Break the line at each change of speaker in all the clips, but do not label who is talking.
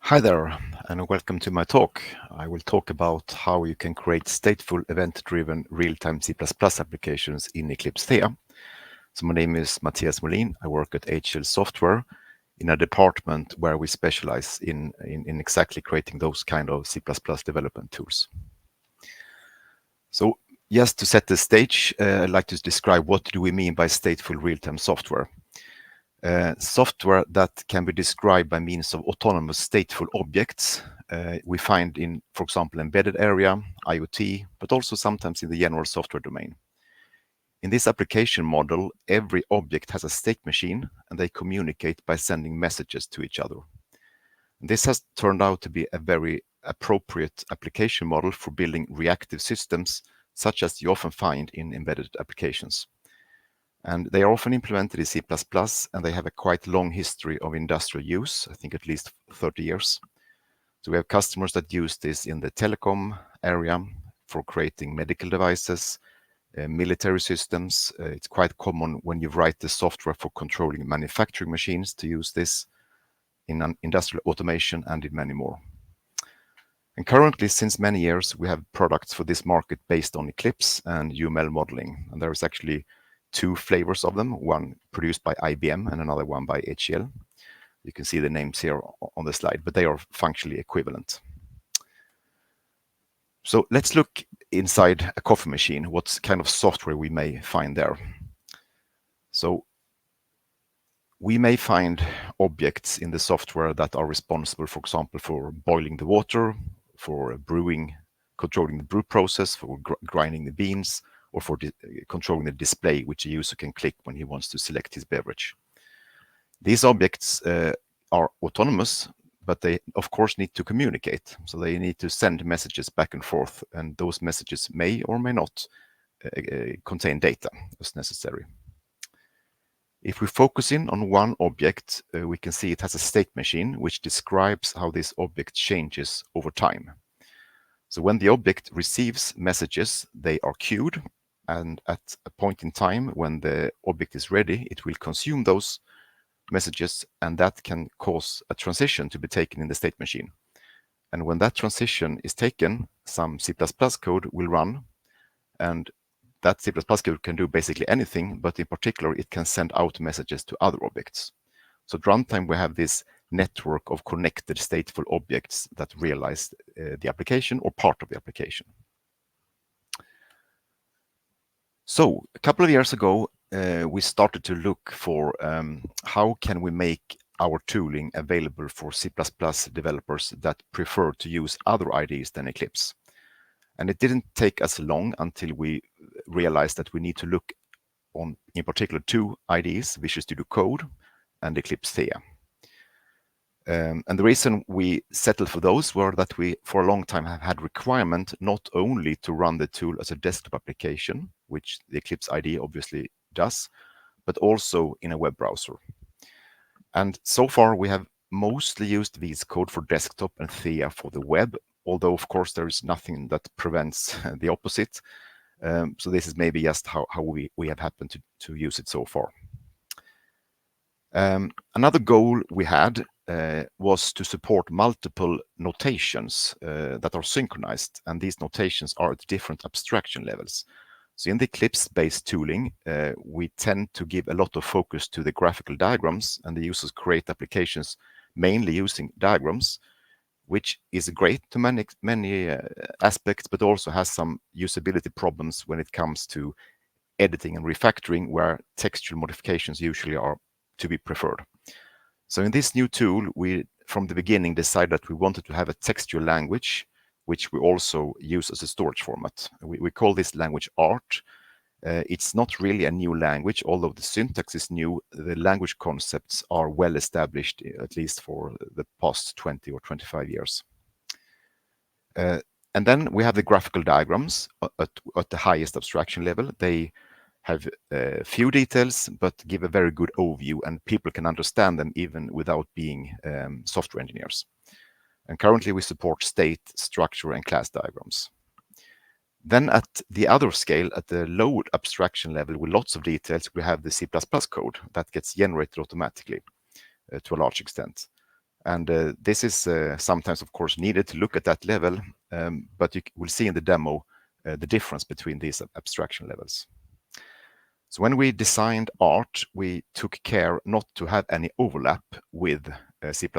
Hi there, and welcome to my talk. I will talk about how you can create stateful event-driven real-time C++ applications in Eclipse Theia. So my name is Mattias Mohlin. I work at HCL Software in a department where we specialize in exactly creating those kind of C++ development tools. So just to set the stage, I'd like to describe what do we mean by stateful real-time software. Software that can be described by means of autonomous stateful objects we find in, for example, embedded area, IoT, but also sometimes in the general software domain. In this application model, every object has a state machine and they communicate by sending messages to each other. This has turned out to be a very appropriate application model for building reactive systems, such as you often find in embedded applications. And they are often implemented in C++, and they have a quite long history of industrial use, I think at least 30 years. So we have customers that use this in the telecom area for creating medical devices, military systems. It's quite common when you write the software for controlling manufacturing machines to use this in industrial automation and in many more. And currently, since many years, we have products for this market based on Eclipse and UML modeling. And there is actually two flavors of them, one produced by IBM and another one by HCL. You can see the names here on the slide, but they are functionally equivalent. So let's look inside a coffee machine, what kind of software we may find there. So we may find objects in the software that are responsible, for example, for boiling the water, for brewing, controlling the brew process, for grinding the beans, or for controlling the display, which a user can click when he wants to select his beverage. These objects are autonomous, but they, of course, need to communicate. So they need to send messages back and forth, and those messages may or may not contain data as necessary. If we focus in on one object, we can see it has a state machine, which describes how this object changes over time. So when the object receives messages, they are queued, and at a point in time when the object is ready, it will consume those messages, and that can cause a transition to be taken in the state machine. And when that transition is taken, some C++ code will run, and that C++ code can do basically anything, but in particular, it can send out messages to other objects. So at runtime, we have this network of connected stateful objects that realize the application or part of the application. So a couple of years ago, we started to look for how can we make our tooling available for C++ developers that prefer to use other IDEs than Eclipse. And it didn't take us long until we realized that we need to look on, in particular, two IDEs, Visual Studio Code and Eclipse Theia. And the reason we settled for those were that we, for a long time, have had requirement not only to run the tool as a desktop application, which the Eclipse IDE obviously does, but also in a web browser. And so far, we have mostly used VS Code for desktop and Theia for the web, although, of course, there is nothing that prevents the opposite. So this is maybe just how we have happened to use it so far. Another goal we had was to support multiple notations that are synchronized, and these notations are at different abstraction levels. So in the Eclipse-based tooling, we tend to give a lot of focus to the graphical diagrams, and the users create applications mainly using diagrams, which is great to many aspects, but also has some usability problems when it comes to editing and refactoring, where textual modifications usually are to be preferred. So in this new tool, we, from the beginning, decided that we wanted to have a textual language, which we also use as a storage format. We call this language art. It's not really a new language, although the syntax is new. The language concepts are well established, at least for the past 20 or 25 years. And then we have the graphical diagrams at the highest abstraction level. They have few details, but give a very good overview, and people can understand them even without being software engineers. And currently we support state, structure, and class diagrams. Then at the other scale, at the low abstraction level with lots of details, we have the C++ code that gets generated automatically to a large extent. And this is sometimes, of course, needed to look at that level, but you will see in the demo the difference between these abstraction levels. So when we designed art, we took care not to have any overlap with C++.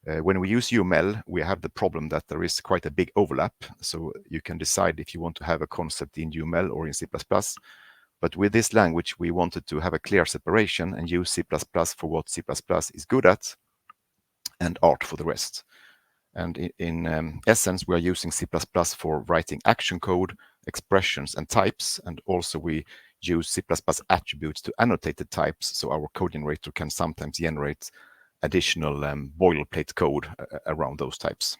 When we use UML, we have the problem that there is quite a big overlap. So you can decide if you want to have a concept in UML or in C++. But with this language, we wanted to have a clear separation and use C++ for what C++ is good at and art for the rest. And in essence, we are using C++ for writing action code, expressions, and types. And also we use C++ attributes to annotate the types, so our code generator can sometimes generate additional boilerplate code around those types.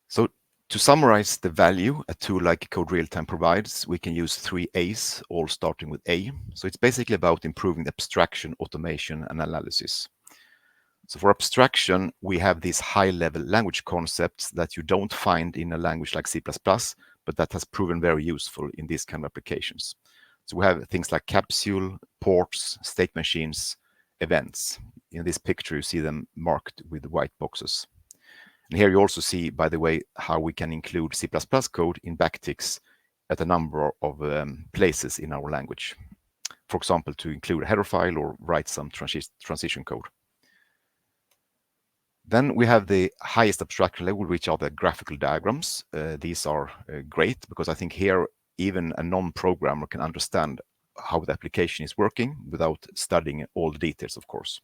So to summarize the value a tool like Code RealTime provides, we can use 3 A's, all starting with A. So it's basically about improving abstraction, automation, and analysis. So for abstraction, we have these high-level language concepts that you don't find in a language like C++, but that has proven very useful in these kind of applications. So we have things like capsule, ports, state machines, events. In this picture, you see them marked with white boxes. And here you also see, by the way, how we can include C++ code in backticks at a number of places in our language. For example, to include a header file or write some transition code. Then we have the highest abstraction level, which are the graphical diagrams. These are great because I think here even a non-programmer can understand how the application is working without studying all the details, of course.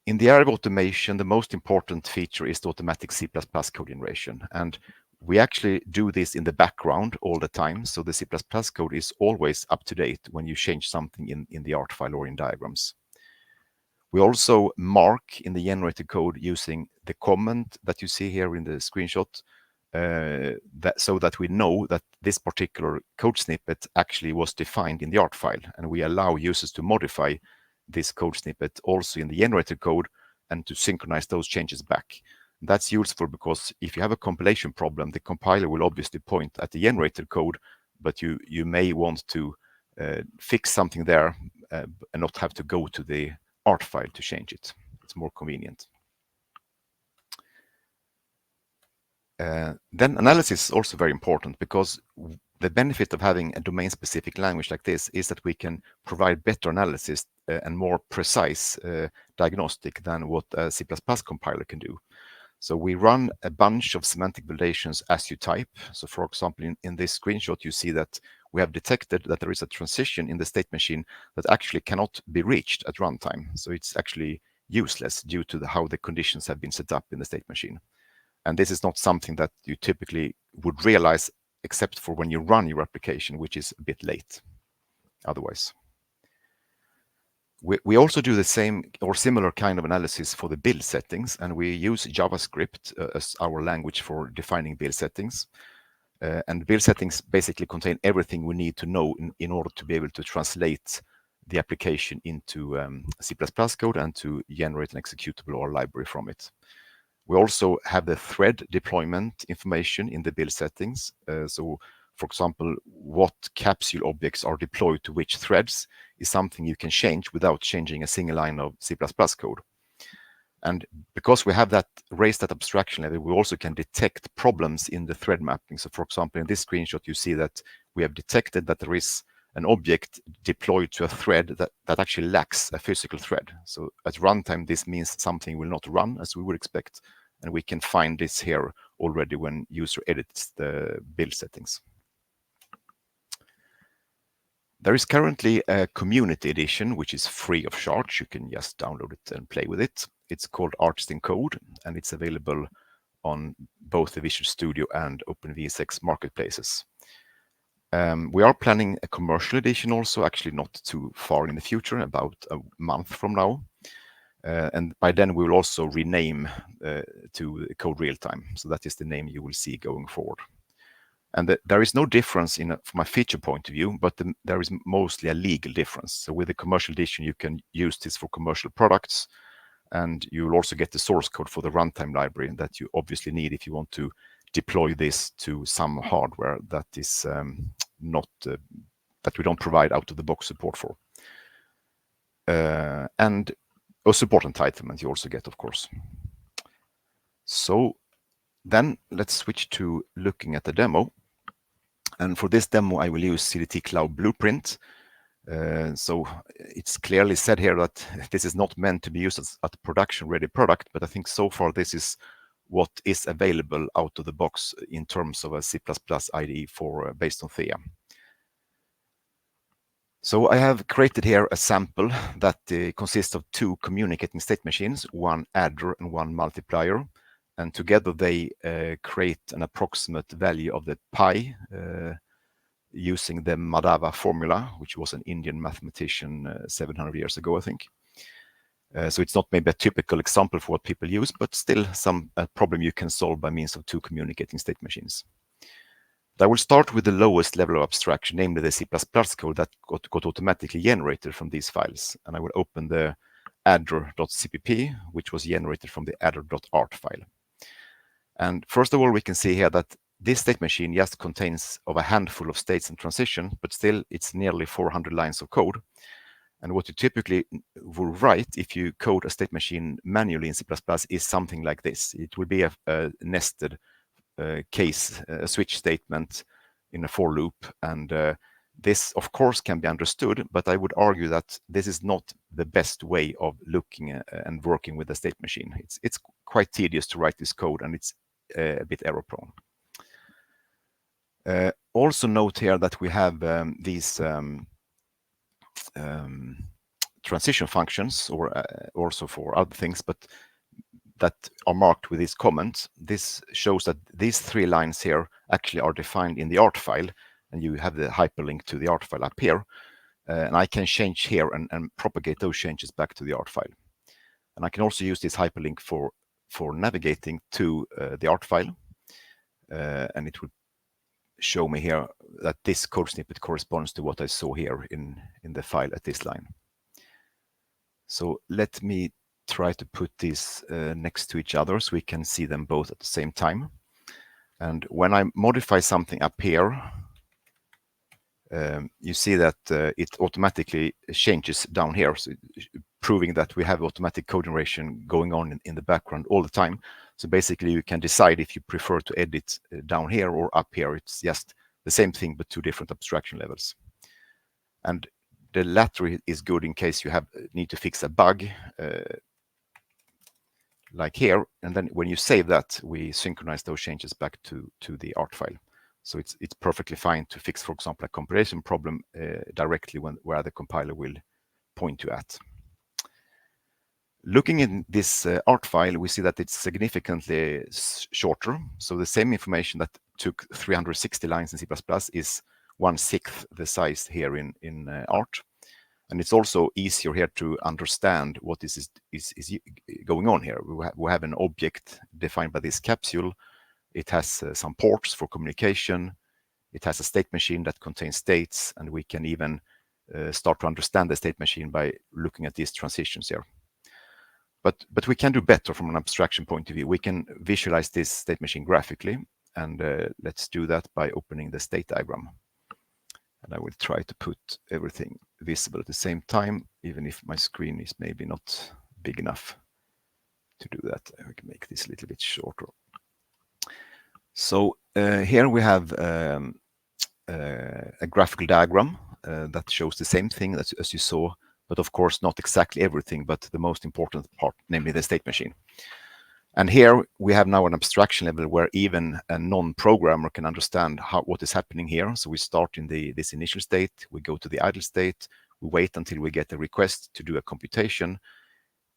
In the area of automation, the most important feature is the automatic C++ code generation. And we actually do this in the background all the time. So the C++ code is always up to date when you change something in the art file or in diagrams. We also mark in the generated code using the comment that you see here in the screenshot, so that we know that this particular code snippet actually was defined in the art file. And we allow users to modify this code snippet also in the generated code and to synchronize those changes back. That's useful because if you have a compilation problem, the compiler will obviously point at the generated code, but you may want to fix something there and not have to go to the art file to change it. It's more convenient. Then analysis is also very important because the benefit of having a domain-specific language like this is that we can provide better analysis and more precise diagnostic than what a C++ compiler can do. So we run a bunch of semantic validations as you type. So for example, in this screenshot, you see that we have detected that there is a transition in the state machine that actually cannot be reached at runtime. So it's actually useless due to how the conditions have been set up in the state machine. And this is not something that you typically would realize except for when you run your application, which is a bit late otherwise. We also do the same or similar kind of analysis for the build settings, and we use JavaScript as our language for defining build settings. And build settings basically contain everything we need to know in order to be able to translate the application into C++ code and to generate an executable or library from it. We also have the thread deployment information in the build settings. So, for example, what capsule objects are deployed to which threads is something you can change without changing a single line of C++ code. And because we have that raised that abstraction level, we also can detect problems in the thread mapping. So for example, in this screenshot, you see that we have detected that there is an object deployed to a thread that actually lacks a physical thread. So at runtime, this means something will not run as we would expect. And we can find this here already when user edits the build settings. There is currently a community edition, which is free of charge. You can just download it and play with it. It's called Artist in Code, and it's available on both the Visual Studio and OpenVSX marketplaces. We are planning a commercial edition also, actually not too far in the future, about a month from now. And by then we will also rename to Code RealTime. So that is the name you will see going forward. And there is no difference from a feature point of view, but there is mostly a legal difference. So with the commercial edition, you can use this for commercial products, and you will also get the source code for the runtime library that you obviously need if you want to deploy this to some hardware that is not that we don't provide out of the box support for. and a support entitlement you also get, of course. So then let's switch to looking at the demo. And for this demo, I will use CDT Cloud Blueprint. So it's clearly said here that this is not meant to be used as a production-ready product, but I think so far this is what is available out of the box in terms of a C++ IDE for based on Theia. So I have created here a sample that consists of two communicating state machines, one adder and one multiplier. And together they create an approximate value of the pi using the Madhava formula, which was an Indian mathematician 700 years ago, I think. So it's not maybe a typical example for what people use, but still some problem you can solve by means of two communicating state machines. I will start with the lowest level of abstraction, namely the C++ code that got automatically generated from these files. And I will open the adder.cpp, which was generated from the adder.art file. And first of all, we can see here that this state machine just contains of a handful of states and transitions, but still it's nearly 400 lines of code. And what you typically will write if you code a state machine manually in C++ is something like this. It will be a nested case, a switch statement in a for loop. And this, of course, can be understood, but I would argue that this is not the best way of looking and working with a state machine. It's quite tedious to write this code, and it's a bit error prone. Also note here that we have these transition functions, or also for other things, but that are marked with these comments. This shows that these three lines here actually are defined in the art file, and you have the hyperlink to the art file up here. And I can change here and propagate those changes back to the art file. And I can also use this hyperlink for navigating to the art file. And it would show me here that this code snippet corresponds to what I saw here in the file at this line. So let me try to put these next to each other so we can see them both at the same time. And when I modify something up here, you see that it automatically changes down here, so proving that we have automatic code generation going on in the background all the time. So basically you can decide if you prefer to edit down here or up here. It's just the same thing, but two different abstraction levels. And the latter is good in case you need to fix a bug, like here. And then when you save that, we synchronize those changes back to the art file. So it's perfectly fine to fix, for example, a compilation problem directly where the compiler will point you at. Looking in this art file, we see that it's significantly shorter. So the same information that took 360 lines in C++ is 1/6 the size here in art. And it's also easier here to understand what is going on here. We have an object defined by this capsule. It has some ports for communication. It has a state machine that contains states, and we can even start to understand the state machine by looking at these transitions here. But we can do better from an abstraction point of view. We can visualize this state machine graphically, and let's do that by opening the state diagram. And I will try to put everything visible at the same time, even if my screen is maybe not big enough to do that. I can make this a little bit shorter. So here we have a graphical diagram that shows the same thing as you saw, but of course not exactly everything, but the most important part, namely the state machine. And here we have now an abstraction level where even a non-programmer can understand what is happening here. So we start in this initial state, we go to the idle state, we wait until we get a request to do a computation.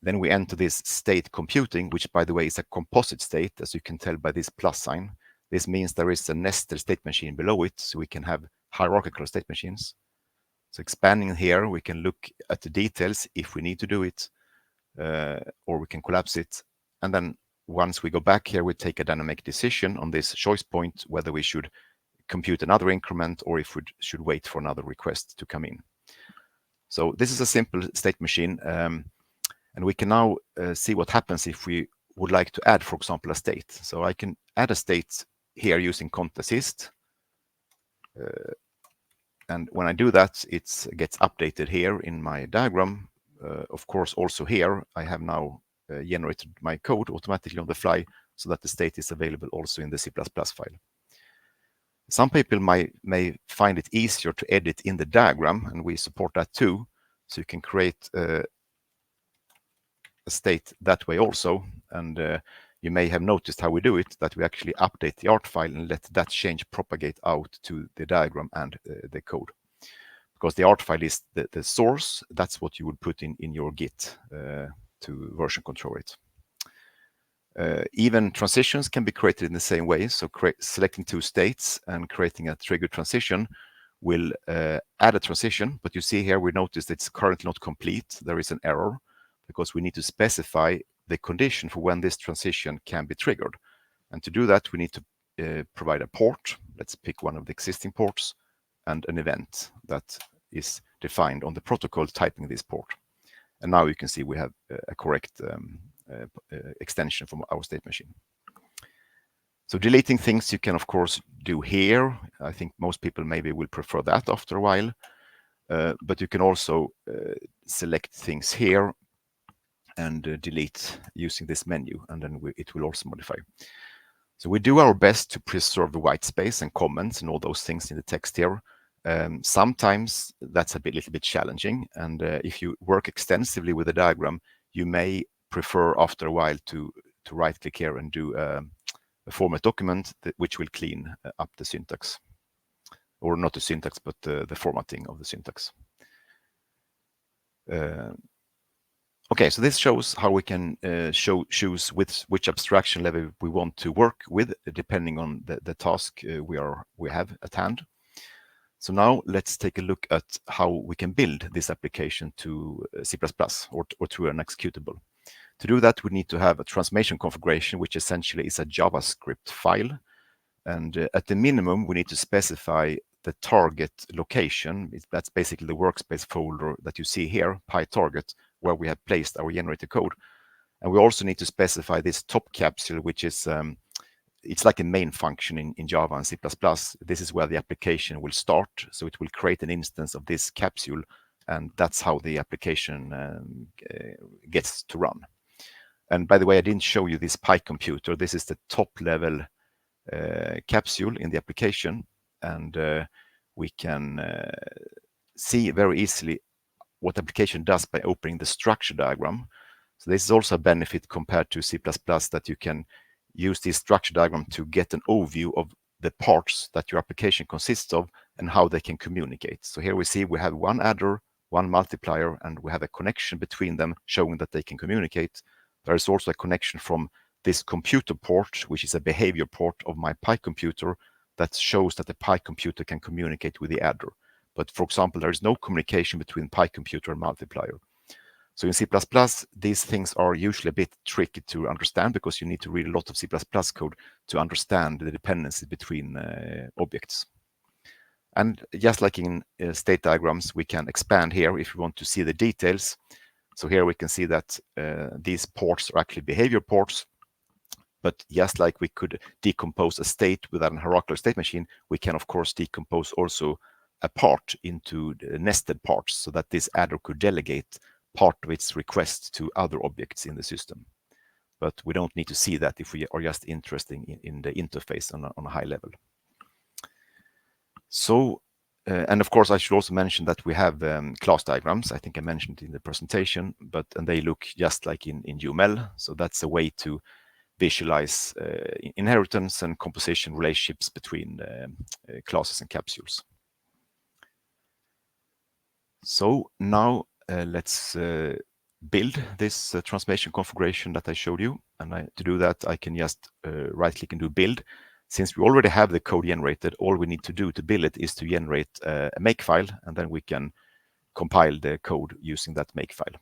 Then we enter this state computing, which by the way is a composite state, as you can tell by this plus sign. This means there is a nested state machine below it, so we can have hierarchical state machines. So expanding here, we can look at the details if we need to do it, or we can collapse it. And then once we go back here, we take a dynamic decision on this choice point, whether we should compute another increment or if we should wait for another request to come in. So this is a simple state machine. And we can now see what happens if we would like to add, for example, a state. So I can add a state here using cont_assist. And when I do that, it gets updated here in my diagram of course, also here, I have now generated my code automatically on the fly so that the state is available also in the C++ file. Some people may find it easier to edit in the diagram, and we support that too. So you can create a state that way also. And you may have noticed how we do it, that we actually update the art file and let that change propagate out to the diagram and the code. Because the art file is the source, that's what you would put in your Git to version control it. Even transitions can be created in the same way. So selecting two states and creating a trigger transition will add a transition. But you see here, we notice it's currently not complete. There is an error because we need to specify the condition for when this transition can be triggered. And to do that, we need to provide a port. Let's pick one of the existing ports and an event that is defined on the protocol typing this port. And now you can see we have a correct extension from our state machine. So deleting things you can of course do here. I think most people maybe will prefer that after a while, but you can also select things here and delete using this menu, and then it will also modify. So we do our best to preserve the white space and comments and all those things in the text here. Sometimes that's a little bit challenging, and if you work extensively with the diagram, you may prefer after a while to right click here and do a format document which will clean up the syntax, or not the syntax, but the formatting of the syntax. Okay, so this shows how we can choose which abstraction level we want to work with depending on the task we have at hand. So now let's take a look at how we can build this application to C++ or to an executable. To do that, we need to have a transformation configuration, which essentially is a JavaScript file. And at the minimum, we need to specify the target location. That's basically the workspace folder that you see here, PyTarget, where we have placed our generated code. And we also need to specify this top capsule, which is it's like a main function in Java and C++. This is where the application will start. So it will create an instance of this capsule, and that's how the application gets to run. And by the way, I didn't show you this PyComputer. This is the top level capsule in the application. And we can see very easily what the application does by opening the structure diagram. So this is also a benefit compared to C++, that you can use this structure diagram to get an overview of the parts that your application consists of and how they can communicate. So here we see we have one adder, one multiplier, and we have a connection between them showing that they can communicate. There is also a connection from this computer port, which is a behavior port of my PyComputer, that shows that the PyComputer can communicate with the adder. But for example, there is no communication between PyComputer and multiplier. So in C++, these things are usually a bit tricky to understand because you need to read a lot of C++ code to understand the dependency between objects. And just like in state diagrams, we can expand here if we want to see the details. So here we can see that these ports are actually behavior ports. But just like we could decompose a state with an hierarchical state machine, we can of course decompose also a part into nested parts so that this adder could delegate part of its request to other objects in the system. But we don't need to see that if we are just interested in the interface on a high level. So, and of course, I should also mention that we have class diagrams. I think I mentioned it in the presentation, and they look just like in UML. So that's a way to visualize inheritance and composition relationships between classes and capsules. So now let's build this transformation configuration that I showed you. And to do that, I can just right-click and do build. Since we already have the code generated, all we need to do to build it is to generate a makefile, and then we can compile the code using that makefile.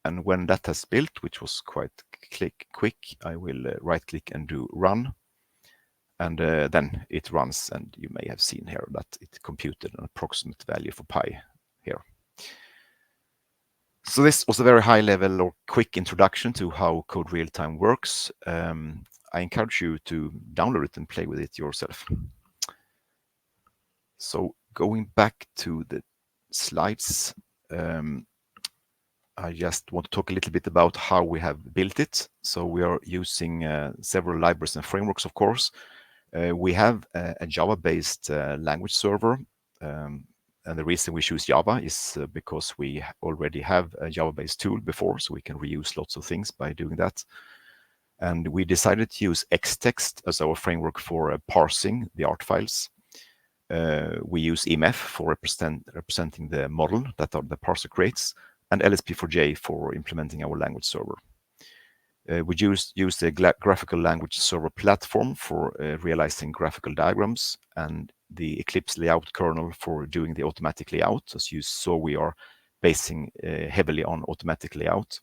And when that has built, which was quite quick, I will right-click and do run. And then it runs, and you may have seen here that it computed an approximate value for pi here. So this was a very high level or quick introduction to how Code RealTime works. I encourage you to download it and play with it yourself. So going back to the slides, I just want to talk a little bit about how we have built it. So we are using several libraries and frameworks, of course. We have a Java-based language server. And the reason we choose Java is because we already have a Java-based tool before, so we can reuse lots of things by doing that. And we decided to use Xtext as our framework for parsing the art files. We use EMF for representing the model that the parser creates, and LSP4j for implementing our language server. We use the graphical language server platform for realizing graphical diagrams, and the Eclipse layout kernel for doing the automatic layout. As you saw, we are basing heavily on automatic layout.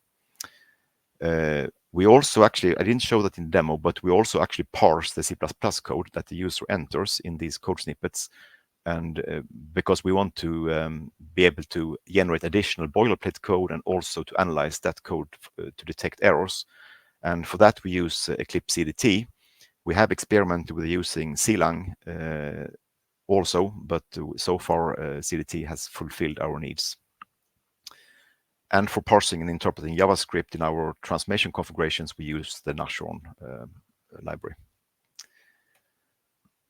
We also actually, I didn't show that in the demo, but we also actually parse the C++ code that the user enters in these code snippets. And because we want to be able to generate additional boilerplate code and also to analyze that code to detect errors. And for that, we use Eclipse CDT. We have experimented with using CLang also, but so far CDT has fulfilled our needs. And for parsing and interpreting JavaScript in our transformation configurations, we use the Nashorn library.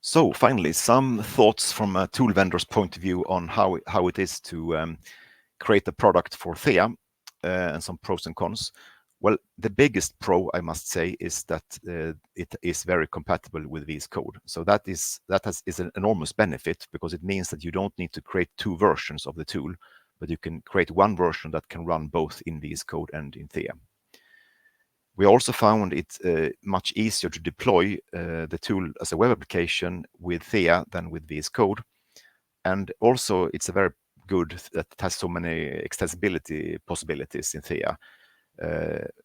So finally, some thoughts from a tool vendor's point of view on how it is to create a product for Theia, and some pros and cons. Well, the biggest pro, I must say, is that it is very compatible with VS Code. So that is an enormous benefit, because it means that you don't need to create two versions of the tool, but you can create one version that can run both in VS Code and in Theia. We also found it much easier to deploy the tool as a web application with Theia than with VS Code. And also, it's a very good that it has so many extensibility possibilities in Theia.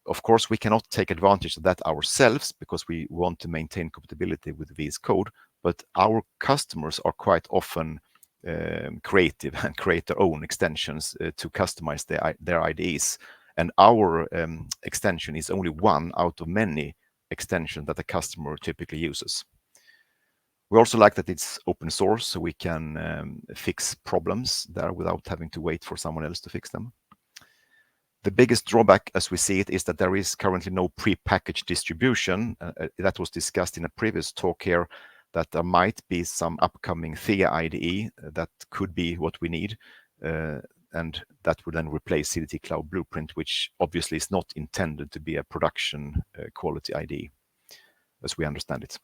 Of course, we cannot take advantage of that ourselves because we want to maintain compatibility with VS Code, but our customers are quite often creative and create their own extensions to customize their IDEs. And our extension is only one out of many extensions that the customer typically uses. We also like that it's open source, so we can fix problems there without having to wait for someone else to fix them. The biggest drawback, as we see it, is that there is currently no pre-packaged distribution. That was discussed in a previous talk here, that there might be some upcoming Theia IDE that could be what we need. And that would then replace CDT Cloud Blueprint, which obviously is not intended to be a production quality IDE, as we understand it.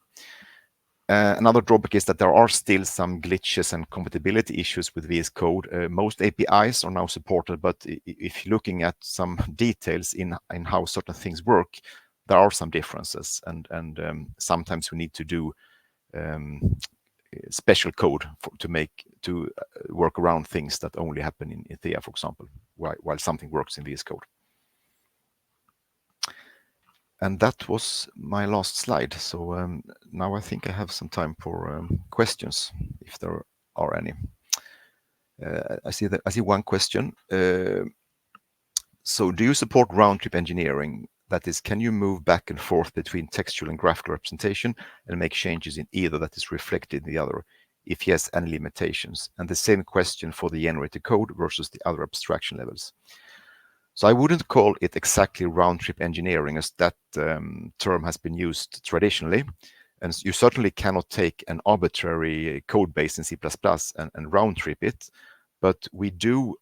Another drawback is that there are still some glitches and compatibility issues with VS Code. Most APIs are now supported, but if you're looking at some details in how certain things work, there are some differences, and sometimes we need to do special code to work around things that only happen in Theia, for example, while something works in VS Code. And that was my last slide. So now I think I have some time for questions, if there are any. I see one question. So do you support round-trip engineering? That is, can you move back and forth between textual and graphical representation and make changes in either that is reflected in the other? If yes, any limitations? And the same question for the generated code versus the other abstraction levels. So I wouldn't call it exactly round-trip engineering, as that term has been used traditionally. And you certainly cannot take an arbitrary code base in C++ and round-trip it. But we do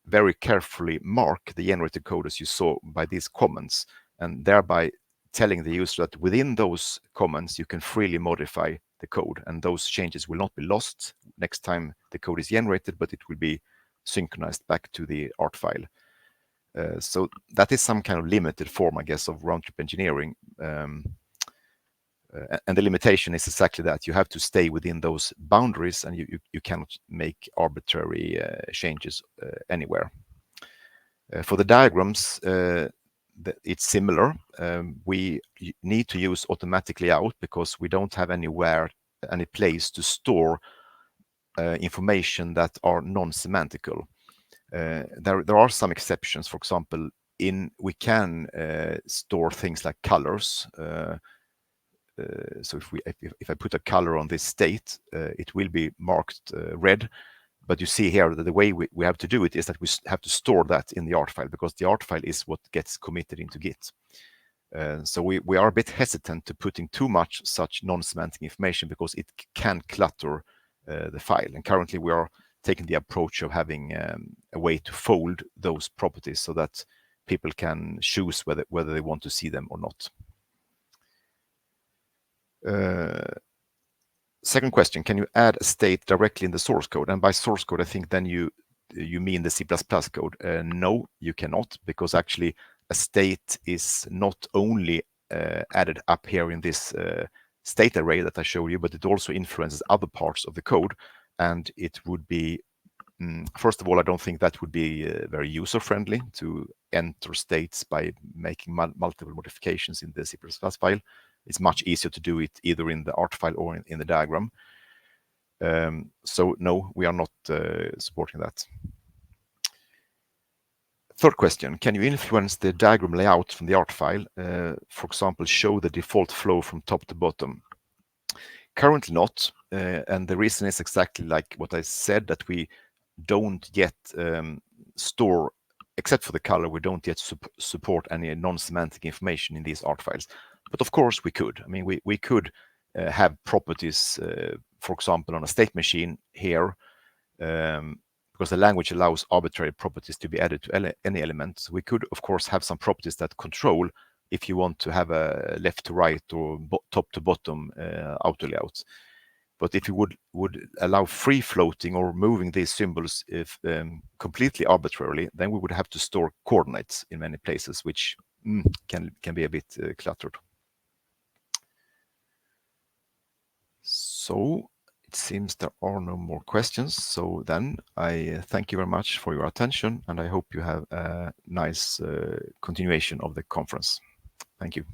very carefully mark the generated code, as you saw, by these comments, and thereby telling the user that within those comments, you can freely modify the code, and those changes will not be lost next time the code is generated, but it will be synchronized back to the art file. So that is some kind of limited form, I guess, of round-trip engineering. And the limitation is exactly that. You have to stay within those boundaries, and you cannot make arbitrary changes anywhere. For the diagrams, it's similar. We need to use automatic layout because we don't have any place to store information that are non-semantical. There are some exceptions. For example, we can store things like colors. So if I put a color on this state, it will be marked red. But you see here that the way we have to do it is that we have to store that in the art file, because the art file is what gets committed into Git. So we are a bit hesitant to putting too much such non-semantic information, because it can clutter the file. And currently we are taking the approach of having a way to fold those properties so that people can choose whether they want to see them or not. Second question, can you add a state directly in the source code? And by source code, I think then you mean the C++ code. No, you cannot, because actually a state is not only added up here in this state array that I showed you, but it also influences other parts of the code. And it would be, first of all, I don't think that would be very user-friendly to enter states by making multiple modifications in the C++ file. It's much easier to do it either in the art file or in the diagram. So no, we are not supporting that. Third question, can you influence the diagram layout from the art file? For example, show the default flow from top to bottom. Currently not, and the reason is exactly like what I said, that we don't yet store, except for the color, we don't yet support any non-semantic information in these art files. But of course we could. I mean, we could have properties, for example, on a state machine here, because the language allows arbitrary properties to be added to any element. So we could, of course, have some properties that control if you want to have a left to right or top to bottom auto layout. But if you would allow free floating or moving these symbols if completely arbitrarily, then we would have to store coordinates in many places, which can be a bit cluttered. So it seems there are no more questions. So then I thank you very much for your attention, and I hope you have a nice continuation of the conference. Thank you.